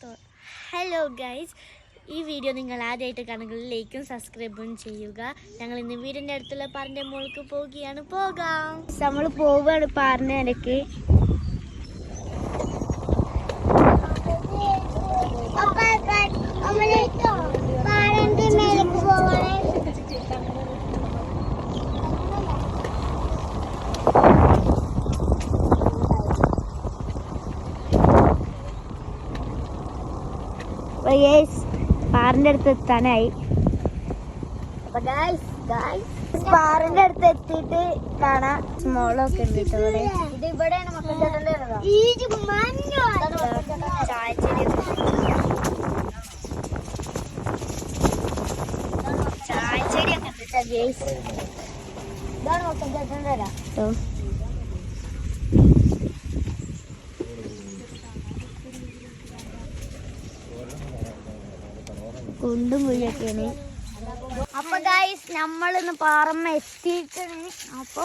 Hello guys, ഈ video നിങ്ങൾ ആദ്യമായിട്ട് കാണുമെങ്കിൽ ലൈക്കും സബ്സ്ക്രൈബും ചെയ്യുക. ഞങ്ങൾ ഇന്ന് വീടിൻ്റെ അടുത്തുള്ള പാറിൻ്റെ മുകളിലേക്ക് പോവുകയാണ്. പോകാം. നമ്മൾ പോവുകയാണ് പാറിൻ്റെ ഇടയ്ക്ക്. പാറിന്റെ അടുത്ത് എത്താനായി. അപ്പൊ പാറിന്റെ അടുത്ത് എത്തിയിട്ട് കാണാം സ്മോളൊക്കെ ഉണ്ട് കേട്ടോ. ചായച്ചെടിയൊക്കെ ഉണ്ട് ഗൈസ്. ഇതാണ് മൊത്തം ചേട്ടൻ്റെ തരാം. കുണ്ടും കുഴിയൊക്കെയാണ്. അപ്പൊ ഗൈസ് നമ്മളിന്ന് പാറമ്മ എത്തിയിട്ടാണ്. അപ്പൊ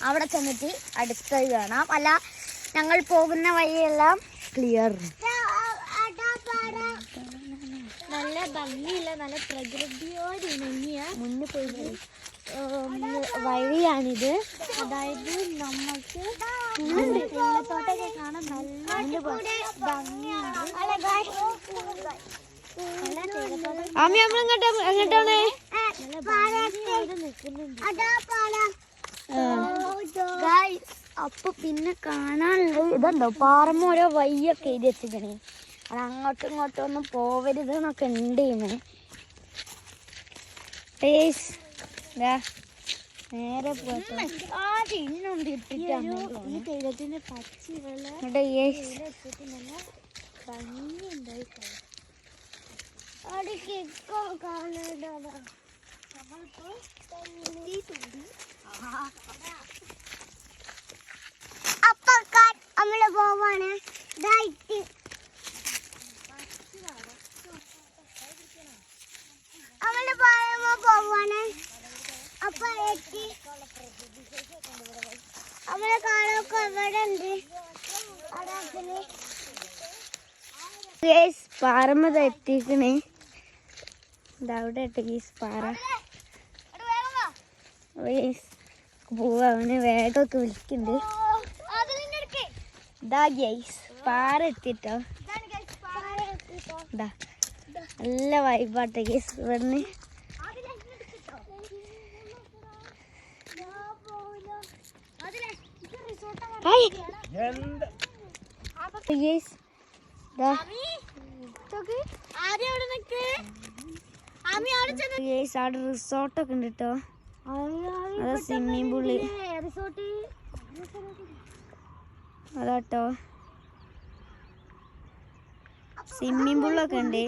അവിടെ ചെന്നിട്ട് അടുത്തത് കാണാം. അല്ല, ഞങ്ങൾ പോകുന്ന വഴിയെല്ലാം ക്ലിയർ, നല്ല ഭംഗിയില്ല, നല്ല പ്രകൃതിയോട് ഇണങ്ങിയ മുന്നിൽ പോയി വഴിയാണിത്. അതായത് നമുക്ക് തേയിലത്തോട്ടൊക്കെ കാണാൻ നല്ല ഭംഗിയുണ്ട്. എങ്ങോട്ടാണ്? അപ്പൊ പിന്നെ കാണാനുള്ളത് ഇതുണ്ടോ, പാറമ്മ ഓരോ വയ്യൊക്കെ എഴുതി വെച്ചിക്കണേ. അത് അങ്ങോട്ടും ഇങ്ങോട്ടും ഒന്നും പോവരുത് എന്നൊക്കെ ഉണ്ട്. നേരെ ഈ തേയിലത്തിന്റെ പച്ചയുള്ള ഭംഗിയുണ്ടായി. അപ്പൊ നമ്മള് പോവാണ്. നമ്മള് പോവാണ്. അപ്പൊ എത്തി നമ്മളെ കാണൊക്കെ ഇവിടെ ഉണ്ട്. പാറമ്മ എത്തിക്കണേ. അവിടെ പാറ പോവാ. അവന് വേഗമൊക്കെ വിളിക്കുന്നുണ്ട്. പാറ എത്തിട്ടോ. നല്ല വൈബാട്ടെ ഗൈസ്. ഇവിടുന്ന് അവിടെ റിസോർട്ടൊക്കെ ഉണ്ട് കേട്ടോ. അതാ സ്വിമ്മിങ് പൂള് അതാട്ടോ. സ്വിമ്മിങ് പൂളൊക്കെ ഉണ്ട്.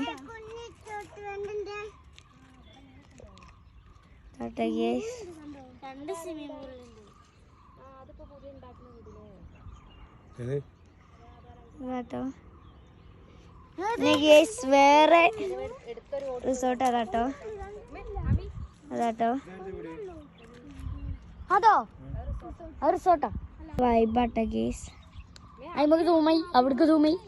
വേറെ റിസോർട്ട് അതാട്ടോ. അതോ റിസോർട്ടാ. വൈബാട്ട ഗേസ്. അയിമക്ക് തൂമായി, അവിടേക്ക് തൂമായി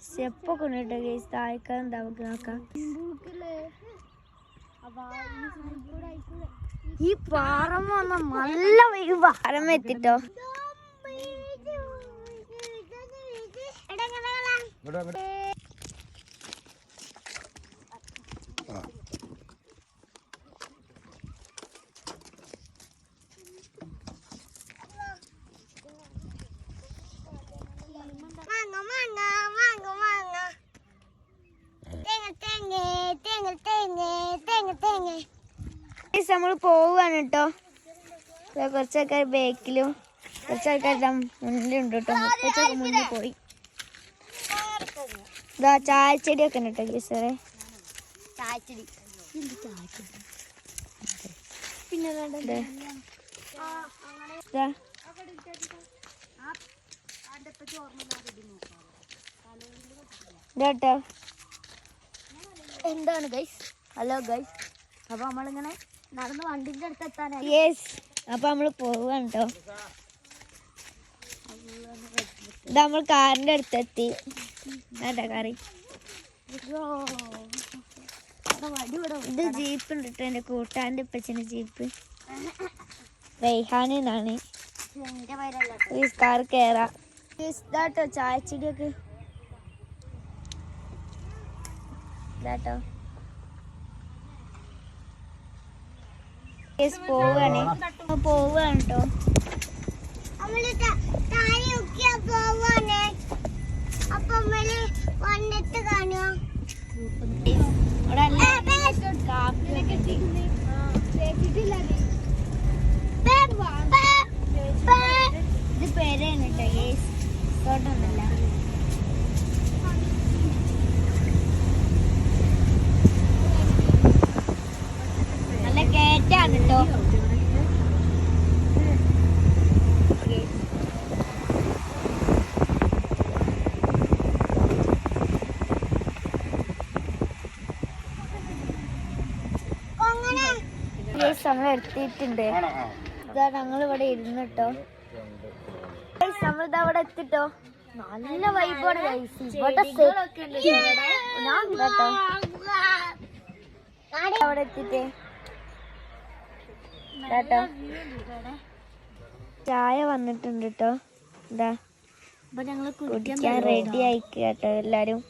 സ്റ്റെപ്പൊക്കെ ഉണ്ട് കേട്ടോ ഗേസ്. താഴേക്കാൻ നമുക്ക് നോക്കാം. ഈ പാറമ്മ വന്ന നല്ല വൈകി പാറമ്മ എത്തിട്ടോ. നമ്മൾ പോവാണ് കേട്ടോ. കുറച്ച് ആൾക്കാർ ബാക്കിലും കുറച്ച് ആൾക്കാർ മുന്നിലുണ്ട് കേട്ടോ. കുറച്ചൊക്കെ മുന്നിൽ പോയി. ഇതാ ചായച്ചെടിയൊക്കെ ഉണ്ട് കേട്ടോ ഗീസറെ. ചായച്ചെടി പിന്നെ ഇതാട്ടോ. എന്താണ് ഗൈസ്? Hello guys. അപ്പൊ നമ്മളിങ്ങനെ നടന്ന് വണ്ടിന്റെ അടുത്ത് എത്താനായി. അപ്പൊ നമ്മള് പോവാണ് കേട്ടോ. ഇത് നമ്മൾ കാറിന്റെ അടുത്തെത്തി. കേട്ടാ കറി ഇത് ജീപ്പ് ഉണ്ട് കേട്ടോ. എന്റെ കൂട്ടാന്റെ ഇപ്പച്ചന്റെ ജീപ്പ് റെയ്ഹാന് എന്നാണ്. കാർ കേറാ ഇതാട്ടോ ചായച്ചെടിയൊക്കെ ഇതാട്ടോ. പോവാണ് കേട്ടോ. ഇത് പേരാണ് കേട്ടോ. തോട്ടൊന്നുമല്ല. നല്ല കേറ്റാണ് കേട്ടോ. നമ്മൾ എത്തിയിട്ടുണ്ട്. ഇതാ ഞങ്ങൾ ഇവിടെ ഇരുന്നിട്ടോ. നമ്മളിതാ ഇവിടെ എത്തിട്ടോ. നല്ല വൈബാണ് അവിടെ എത്തിട്ടേ കേട്ടോ. ചായ വന്നിട്ടുണ്ട് കേട്ടോ. ഇതാ ഞങ്ങള് കുടിക്കാൻ റെഡി ആയിക്കോ എല്ലാരും.